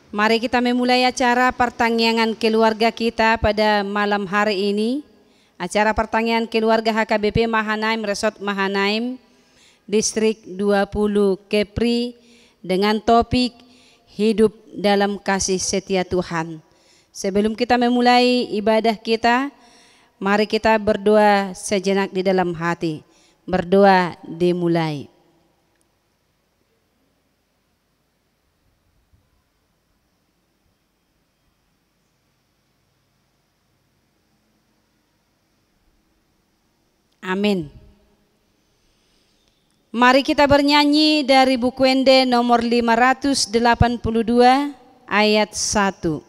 Mari kita memulai acara pertanyaan keluarga kita pada malam hari ini. Acara pertanyaan keluarga HKBP Mahanaim, Resort Mahanaim, Distrik 20 Kepri, dengan topik hidup dalam kasih setia Tuhan. Sebelum kita memulai ibadah kita, mari kita berdoa sejenak di dalam hati. Berdoa dimulai. Amin. Mari kita bernyanyi dari buku Ende nomor 582 ayat 1.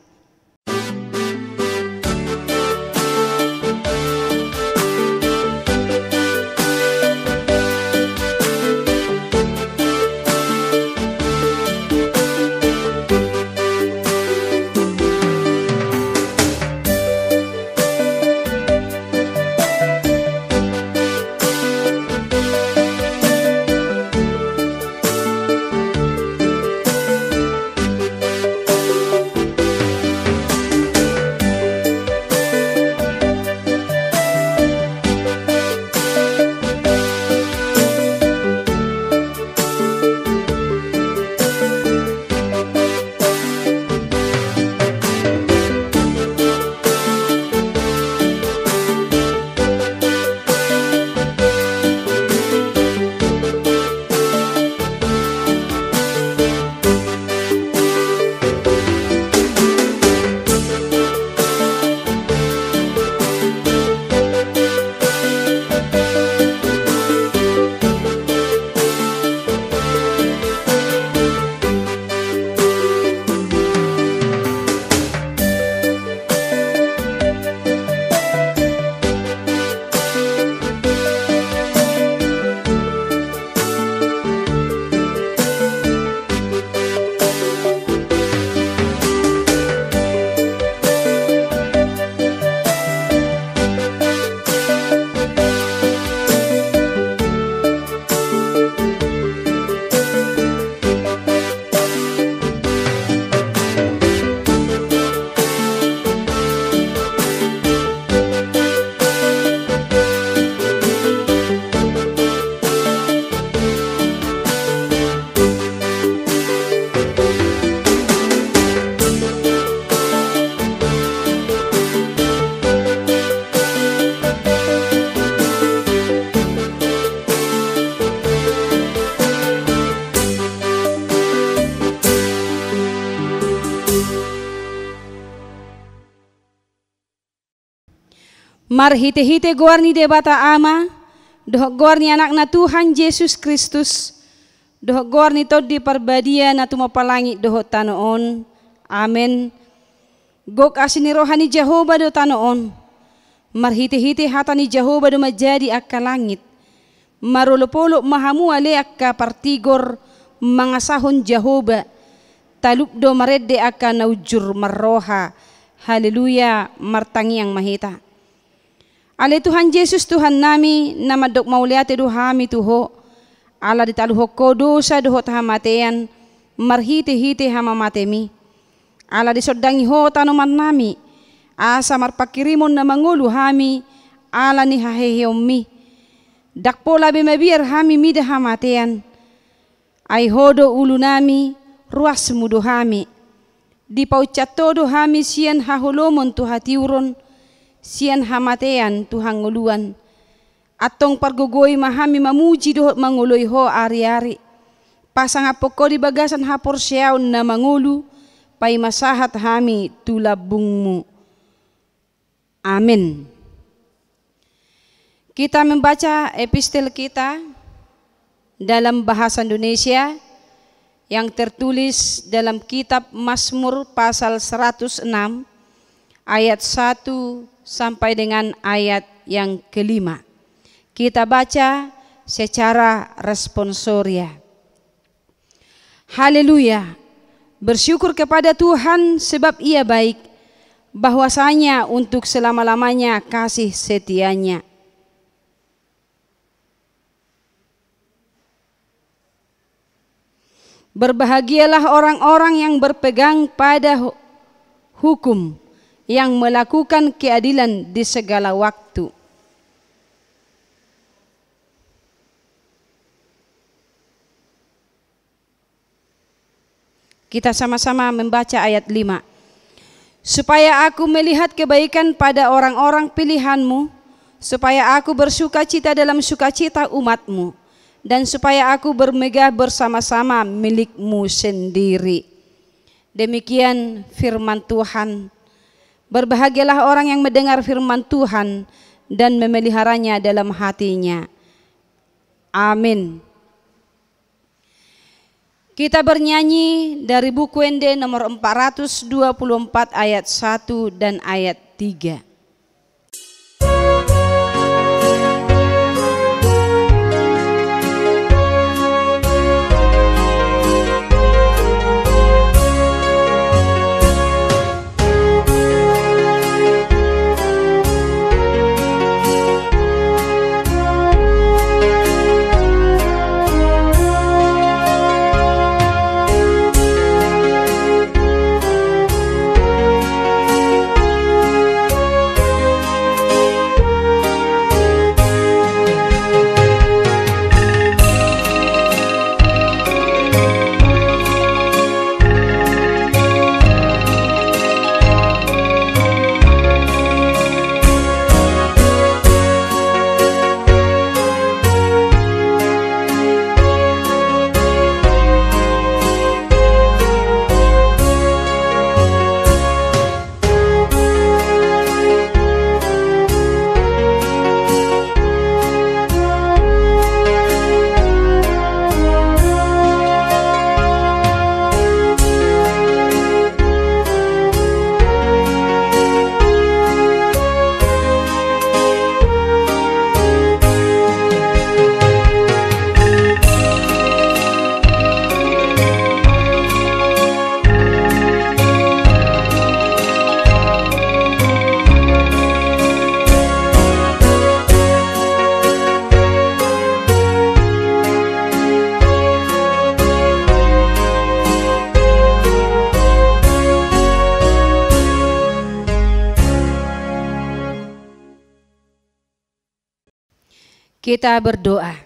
Marhite-hite gorni debata ama, doh gorni anak na Tuhan Yesus Kristus, doh gorni tod di perbadia na tumapalangi doh tanoon. Amen. Gok asini rohani Jehovah do tanoon. Marhite-hite hatani Jehovah do majadi akka langit. Marulupolo mahamu ale akka partigor mangasahon Jehovah. Talup do maredde akka naujur marroha. Haleluya, martangiang mahita. Ale Tuhan Yesus Tuhan nami namadok mauliate duhami tuho ala ditaluho kodosa duho tahamatean marhite-hite hama matemi ala disodangi ho tanoman nami asa marpakirimon na mangulu hami ala ni haheheomi dakpola bemabiar hami mida hamatean ay hodo ulu nami ruas mudo hami di paucatodo hami sian hahulomon tuhatiuron sian hamatean Tuhan nguluan atong pargogoy mahami mamuji dohot manguloy ho ari-ari pasang apoko di bagasan hapor siyaon na mangulu pay masahat hami tulabungmu. Amin. Kita membaca epistel kita dalam bahasa Indonesia yang tertulis dalam kitab Mazmur pasal 106 ayat 1 sampai dengan ayat yang kelima. Kita baca secara responsoria. Haleluya. Bersyukur kepada Tuhan sebab Ia baik, bahwasanya untuk selama-lamanya kasih setianya. Berbahagialah orang-orang yang berpegang pada hukum, yang melakukan keadilan di segala waktu. Kita sama-sama membaca ayat 5. Supaya aku melihat kebaikan pada orang-orang pilihanmu, supaya aku bersuka cita dalam sukacita umatmu, dan supaya aku bermegah bersama-sama milikmu sendiri. Demikian firman Tuhan. Berbahagialah orang yang mendengar firman Tuhan dan memeliharanya dalam hatinya. Amin. Kita bernyanyi dari buku Ende nomor 424 ayat 1 dan ayat 3. Kita berdoa.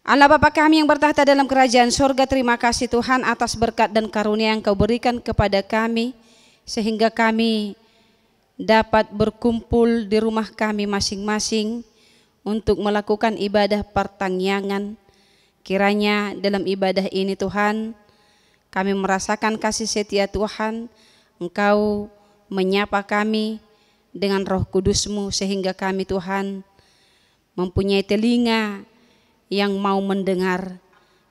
Allah Bapa kami yang bertahta dalam kerajaan surga, terima kasih Tuhan atas berkat dan karunia yang Kau berikan kepada kami, sehingga kami dapat berkumpul di rumah kami masing-masing untuk melakukan ibadah pertangyangan. Kiranya dalam ibadah ini Tuhan, kami merasakan kasih setia Tuhan, Engkau menyapa kami dengan Roh Kudus-Mu, sehingga kami Tuhan mempunyai telinga yang mau mendengar,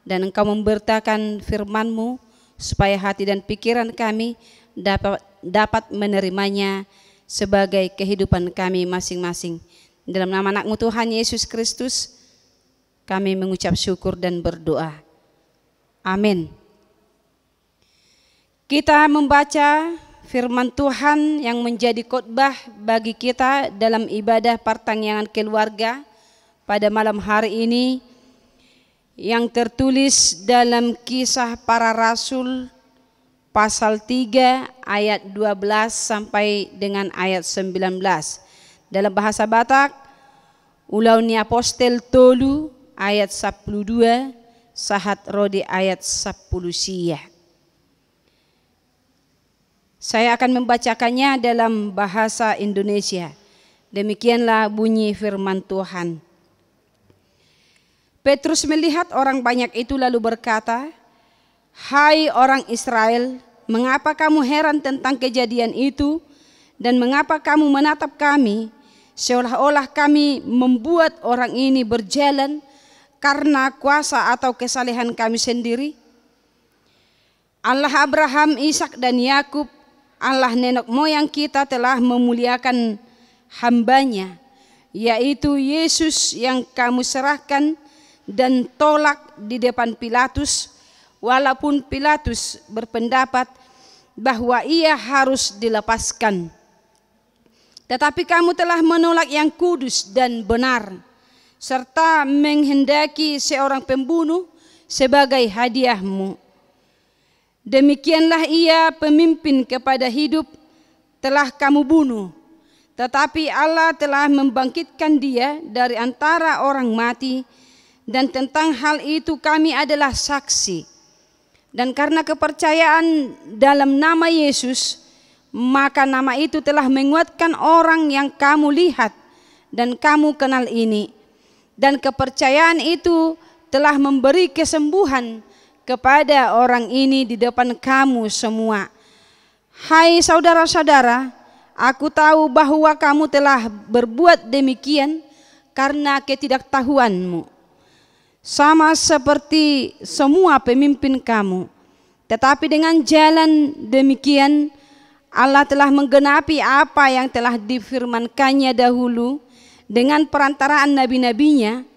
dan Engkau memberitakan firman-Mu supaya hati dan pikiran kami dapat menerimanya sebagai kehidupan kami masing-masing. Dalam nama anak-Mu Tuhan Yesus Kristus kami mengucap syukur dan berdoa. Amin. Kita membaca firman Tuhan yang menjadi khotbah bagi kita dalam ibadah pertangyangan keluarga pada malam hari ini, yang tertulis dalam Kisah Para Rasul pasal 3 ayat 12 sampai dengan ayat 19. Dalam bahasa Batak, Ulau ni Apostel tolu ayat 12, sahat rodi ayat 10 sia. Saya akan membacakannya dalam bahasa Indonesia. Demikianlah bunyi firman Tuhan. Petrus melihat orang banyak itu lalu berkata, "Hai orang Israel, mengapa kamu heran tentang kejadian itu, dan mengapa kamu menatap kami seolah-olah kami membuat orang ini berjalan karena kuasa atau kesalehan kami sendiri? Allah Abraham, Ishak dan Yakub, Allah nenek moyang kita telah memuliakan hambanya, yaitu Yesus yang kamu serahkan dan tolak di depan Pilatus, walaupun Pilatus berpendapat bahwa ia harus dilepaskan. Tetapi kamu telah menolak yang kudus dan benar, serta menghendaki seorang pembunuh sebagai hadiahmu. Demikianlah ia pemimpin kepada hidup telah kamu bunuh, tetapi Allah telah membangkitkan dia dari antara orang mati, dan tentang hal itu kami adalah saksi. Dan karena kepercayaan dalam nama Yesus, maka nama itu telah menguatkan orang yang kamu lihat dan kamu kenal ini. Dan kepercayaan itu telah memberi kesembuhan kepada orang ini di depan kamu semua. Hai saudara-saudara, aku tahu bahwa kamu telah berbuat demikian karena ketidaktahuanmu, sama seperti semua pemimpin kamu. Tetapi dengan jalan demikian, Allah telah menggenapi apa yang telah difirmankannya dahulu dengan perantaraan nabi-nabinya,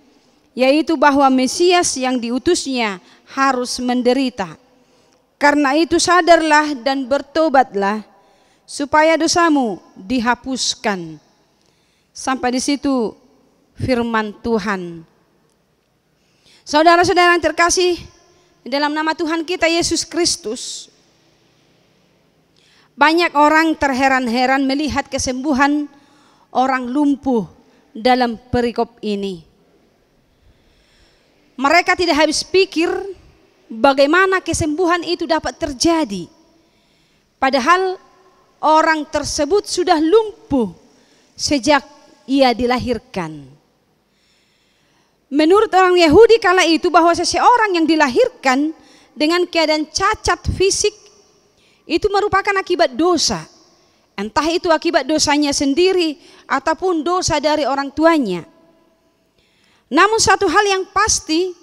yaitu bahwa Mesias yang diutusnya harus menderita. Karena itu sadarlah dan bertobatlah supaya dosamu dihapuskan. Sampai di situ firman Tuhan. Saudara-saudara yang terkasih, dalam nama Tuhan kita Yesus Kristus, banyak orang terheran-heran melihat kesembuhan orang lumpuh dalam perikop ini. Mereka tidak habis pikir bagaimana kesembuhan itu dapat terjadi, padahal orang tersebut sudah lumpuh sejak ia dilahirkan. Menurut orang Yahudi kala itu, bahwa seseorang yang dilahirkan dengan keadaan cacat fisik itu merupakan akibat dosa, entah itu akibat dosanya sendiri ataupun dosa dari orang tuanya. Namun satu hal yang pasti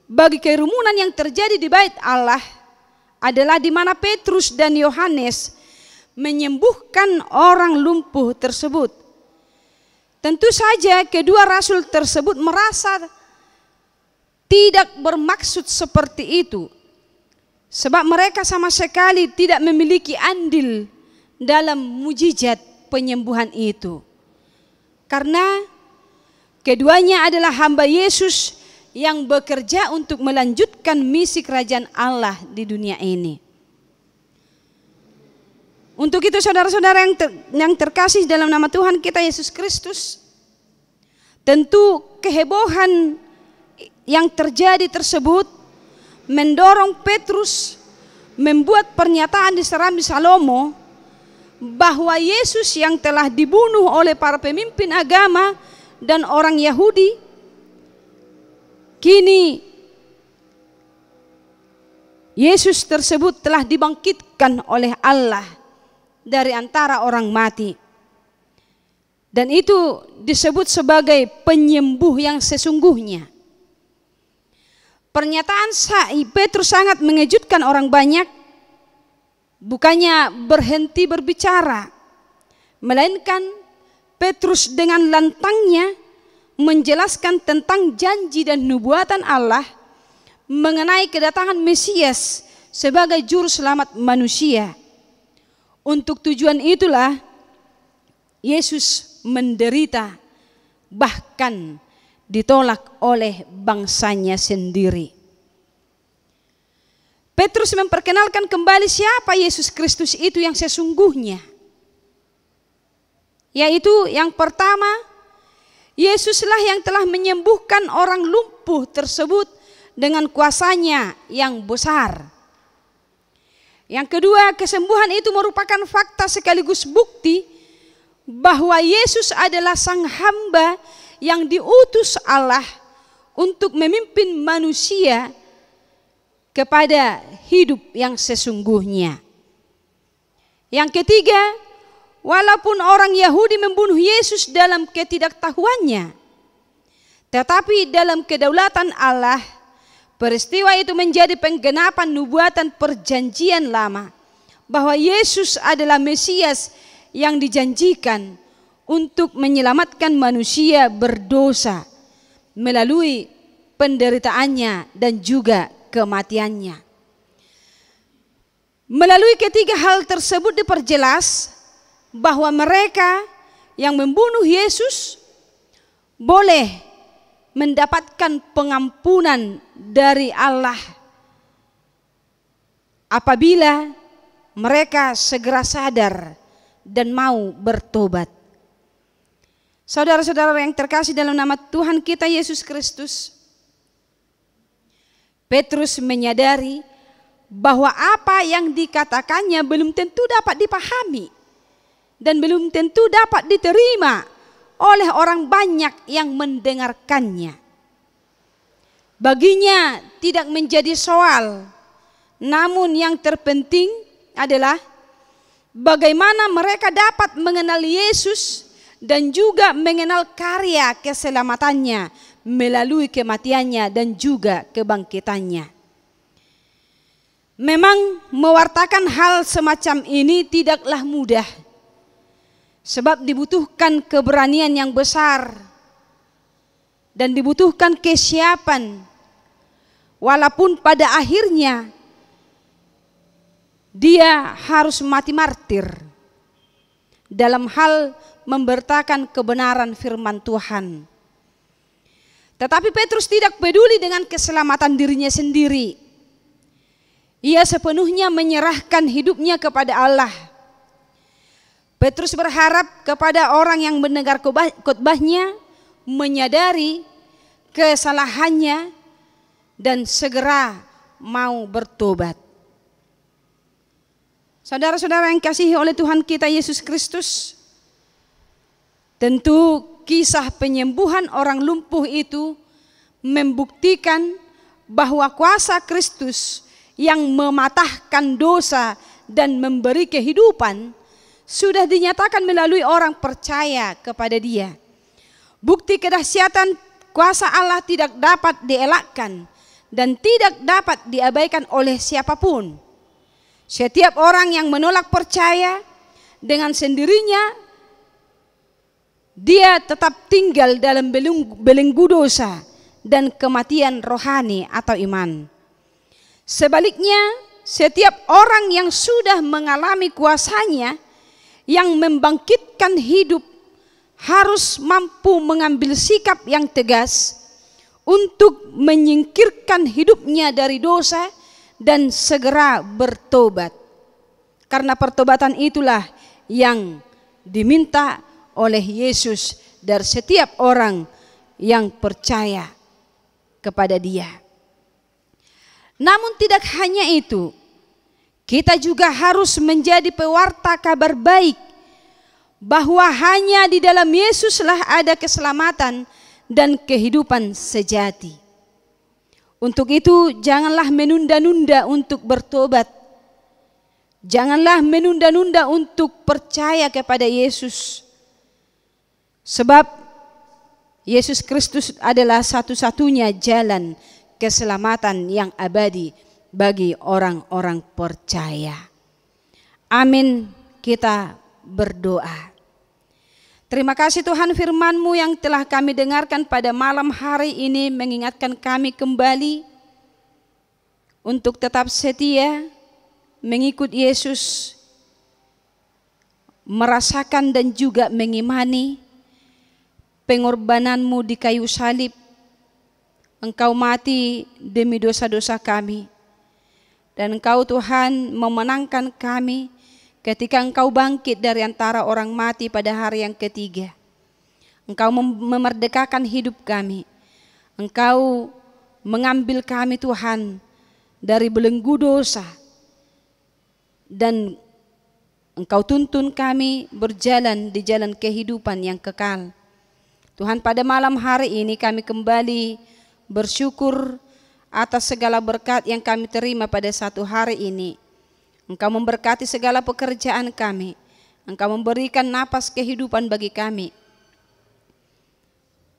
bagi kerumunan yang terjadi di bait Allah adalah di mana Petrus dan Yohanes menyembuhkan orang lumpuh tersebut. Tentu saja kedua rasul tersebut merasa tidak bermaksud seperti itu, sebab mereka sama sekali tidak memiliki andil dalam mujizat penyembuhan itu. Karena keduanya adalah hamba Yesus yang bekerja untuk melanjutkan misi kerajaan Allah di dunia ini. Untuk itu saudara-saudara yang terkasih dalam nama Tuhan kita Yesus Kristus, tentu kehebohan yang terjadi tersebut mendorong Petrus membuat pernyataan di Serambi Salomo bahwa Yesus yang telah dibunuh oleh para pemimpin agama dan orang Yahudi, kini Yesus tersebut telah dibangkitkan oleh Allah dari antara orang mati. Dan itu disebut sebagai penyembuh yang sesungguhnya. Pernyataan Petrus sangat mengejutkan orang banyak. Bukannya berhenti berbicara, melainkan Petrus dengan lantangnya menjelaskan tentang janji dan nubuatan Allah mengenai kedatangan Mesias sebagai juru selamat manusia. Untuk tujuan itulah Yesus menderita, bahkan ditolak oleh bangsanya sendiri. Petrus memperkenalkan kembali siapa Yesus Kristus itu yang sesungguhnya. Yaitu yang pertama, Yesuslah yang telah menyembuhkan orang lumpuh tersebut dengan kuasanya yang besar. Yang kedua, kesembuhan itu merupakan fakta sekaligus bukti bahwa Yesus adalah sang hamba yang diutus Allah untuk memimpin manusia kepada hidup yang sesungguhnya. Yang ketiga, walaupun orang Yahudi membunuh Yesus dalam ketidaktahuannya, tetapi dalam kedaulatan Allah, peristiwa itu menjadi penggenapan nubuatan perjanjian lama bahwa Yesus adalah Mesias yang dijanjikan untuk menyelamatkan manusia berdosa melalui penderitaannya dan juga kematiannya. Melalui ketiga hal tersebut diperjelas bahwa mereka yang membunuh Yesus boleh mendapatkan pengampunan dari Allah apabila mereka segera sadar dan mau bertobat. Saudara-saudara yang terkasih dalam nama Tuhan kita Yesus Kristus, Petrus menyadari bahwa apa yang dikatakannya belum tentu dapat dipahami dan belum tentu dapat diterima oleh orang banyak yang mendengarkannya. Baginya tidak menjadi soal, namun yang terpenting adalah bagaimana mereka dapat mengenal Yesus dan juga mengenal karya keselamatannya melalui kematiannya dan juga kebangkitannya. Memang mewartakan hal semacam ini tidaklah mudah, sebab dibutuhkan keberanian yang besar dan dibutuhkan kesiapan, walaupun pada akhirnya dia harus mati martir dalam hal memberitakan kebenaran firman Tuhan. Tetapi Petrus tidak peduli dengan keselamatan dirinya sendiri. Ia sepenuhnya menyerahkan hidupnya kepada Allah. Petrus berharap kepada orang yang mendengar khotbahnya menyadari kesalahannya dan segera mau bertobat. Saudara-saudara yang kasihi oleh Tuhan kita Yesus Kristus, tentu kisah penyembuhan orang lumpuh itu membuktikan bahwa kuasa Kristus yang mematahkan dosa dan memberi kehidupan sudah dinyatakan melalui orang percaya kepada Dia. Bukti kedahsyatan kuasa Allah tidak dapat dielakkan dan tidak dapat diabaikan oleh siapapun. Setiap orang yang menolak percaya, dengan sendirinya dia tetap tinggal dalam belenggu dosa dan kematian rohani atau iman. Sebaliknya, setiap orang yang sudah mengalami kuasanya yang membangkitkan hidup harus mampu mengambil sikap yang tegas untuk menyingkirkan hidupnya dari dosa dan segera bertobat. Karena pertobatan itulah yang diminta oleh Yesus dari setiap orang yang percaya kepada Dia. Namun tidak hanya itu, kita juga harus menjadi pewarta kabar baik bahwa hanya di dalam Yesuslah ada keselamatan dan kehidupan sejati. Untuk itu janganlah menunda-nunda untuk bertobat. Janganlah menunda-nunda untuk percaya kepada Yesus. Sebab Yesus Kristus adalah satu-satunya jalan keselamatan yang abadi bagi orang-orang percaya. Amin. Kita berdoa. Terima kasih Tuhan, firman-Mu yang telah kami dengarkan pada malam hari ini mengingatkan kami kembali untuk tetap setia mengikut Yesus, merasakan dan juga mengimani pengorbanan-Mu di kayu salib. Engkau mati demi dosa-dosa kami. Dan Engkau Tuhan memenangkan kami ketika Engkau bangkit dari antara orang mati pada hari yang ketiga. Engkau memerdekakan hidup kami. Engkau mengambil kami Tuhan dari belenggu dosa. Dan Engkau tuntun kami berjalan di jalan kehidupan yang kekal. Tuhan, pada malam hari ini kami kembali bersyukur atas segala berkat yang kami terima pada satu hari ini. Engkau memberkati segala pekerjaan kami. Engkau memberikan napas kehidupan bagi kami.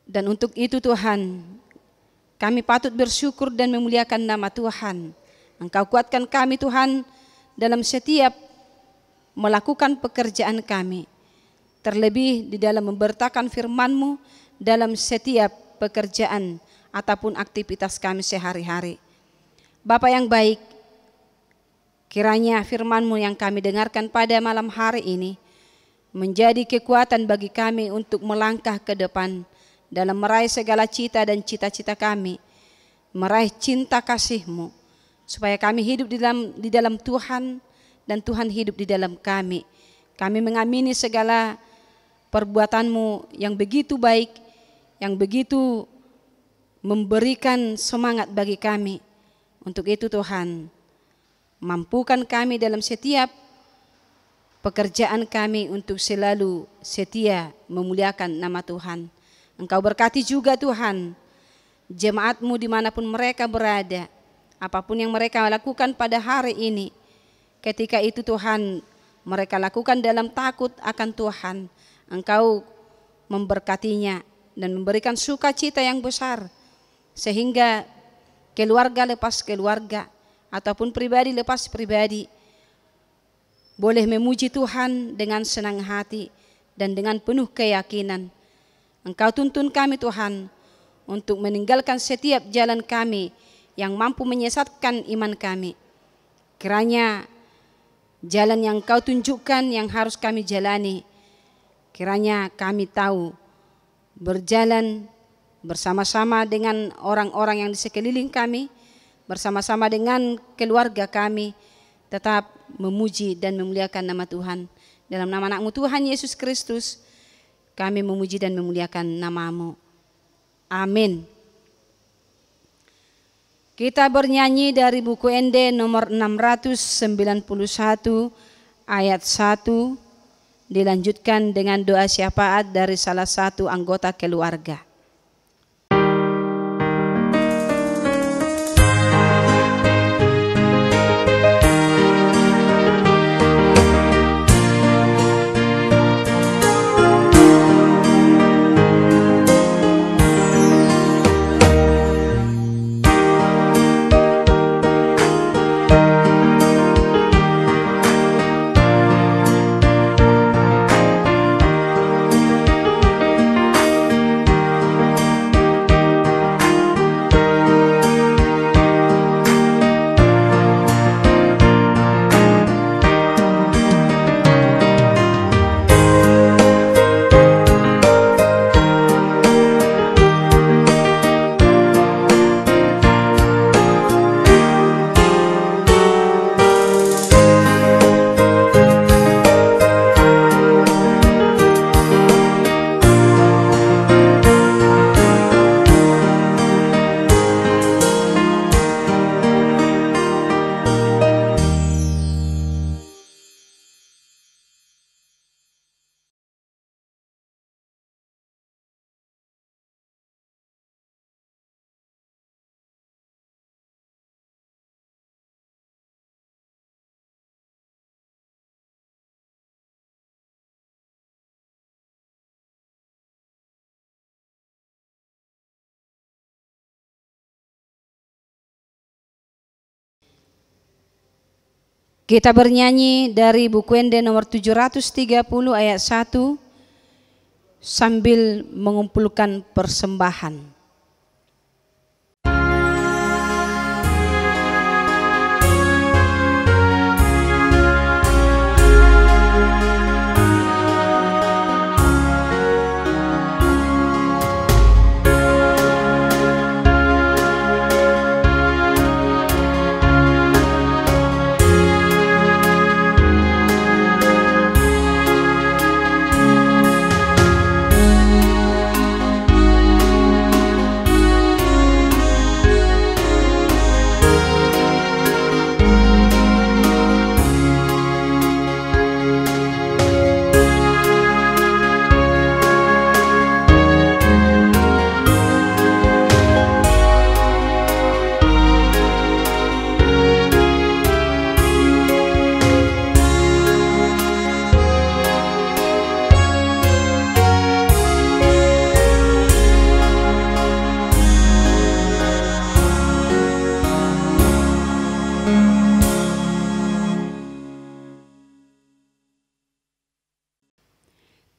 Dan untuk itu Tuhan, kami patut bersyukur dan memuliakan nama Tuhan. Engkau kuatkan kami Tuhan dalam setiap melakukan pekerjaan kami. Terlebih di dalam memberitakan firman-Mu dalam setiap pekerjaan ataupun aktivitas kami sehari-hari. Bapa yang baik, kiranya firman-Mu yang kami dengarkan pada malam hari ini menjadi kekuatan bagi kami untuk melangkah ke depan dalam meraih segala cita dan cita-cita kami, meraih cinta kasih-Mu, supaya kami hidup di dalam Tuhan dan Tuhan hidup di dalam kami. Kami mengamini segala perbuatan-Mu yang begitu baik, yang begitu memberikan semangat bagi kami. Untuk itu Tuhan, mampukan kami dalam setiap pekerjaan kami untuk selalu setia memuliakan nama Tuhan. Engkau berkati juga Tuhan jemaat-Mu dimanapun mereka berada, apapun yang mereka lakukan pada hari ini. Ketika itu Tuhan, mereka lakukan dalam takut akan Tuhan. Engkau memberkatinya dan memberikan sukacita yang besar, sehingga keluarga lepas keluarga ataupun pribadi lepas pribadi boleh memuji Tuhan dengan senang hati dan dengan penuh keyakinan. Engkau tuntun kami Tuhan untuk meninggalkan setiap jalan kami yang mampu menyesatkan iman kami. Kiranya jalan yang Kau tunjukkan yang harus kami jalani, kiranya kami tahu berjalan bersama-sama dengan orang-orang yang di sekeliling kami, bersama-sama dengan keluarga kami, tetap memuji dan memuliakan nama Tuhan. Dalam nama anak-Mu Tuhan Yesus Kristus, kami memuji dan memuliakan nama-Mu. Amin. Kita bernyanyi dari buku ND nomor 691 ayat 1, dilanjutkan dengan doa syafaat dari salah satu anggota keluarga. Kita bernyanyi dari buku ND nomor 730 ayat 1 sambil mengumpulkan persembahan.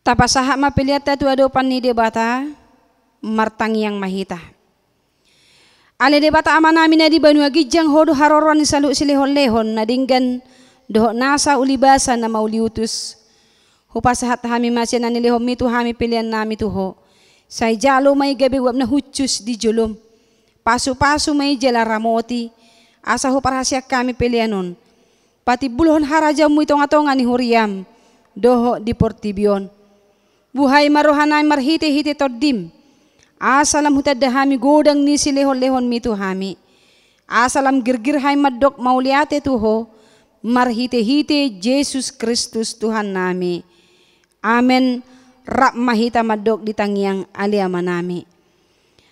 Tapasahak mapiliata tu adopan ni debata martang yang mahita. Ale debata amana mina di banua gijang hodo haroron ni salu silehon-lehon nadinggan doh nasa ulibasa na mauliutus. Hupasahat hami masya na nilehom mitu hami pilihan nami tuho. Say jalo may gabi wap na hucus di julum. Pasu-pasu may jala ramoti. Asa ho parahasya kami pilianon. Pati buluhon haraja mo itong atongan ni Huriam. Doho di Portibion. Buhay marohanay marhite-hite tordim. Asalam hutadahami godang ni silehon-lehon mito hami. Asalam girgirhay madok mauliate tuho. Marhite-hite Jesus Kristus Tuhan nami. Amen. Rap mahita madok di tangiang aliama nami.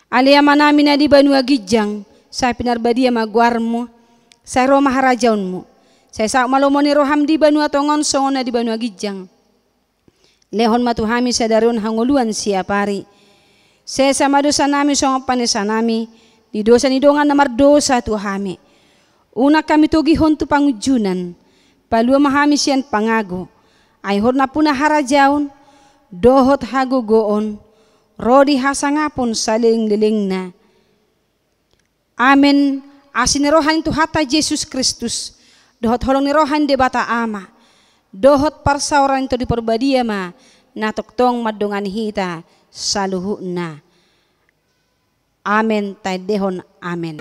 Aliama nami na di banua gijang. Sa pinarbadia magwarmo. Sa roma harajaun mo. Sa sa malomo ni roham di banua tongon songon na di banua gijang. Lehon matuhami sa darun hanguluan siapari. Sa sama dosa nami songon panesa nami. Di dosa ni dongan na mardosa tuhami. Una kami tugihon tu pangujunan. Palua mahami siyan pangago. Ay hor na puna harajaun. Dohot hagugoon, rodi hasangapon saling-liling na. Amen. Asin ni rohan tu hata Jesus Kristus. Dohot holong ni rohan de bata ama. Dohot parsauran to di perbadia ma. Natoktong madungan hita saluhu na. Amen. Taydehon. Amen.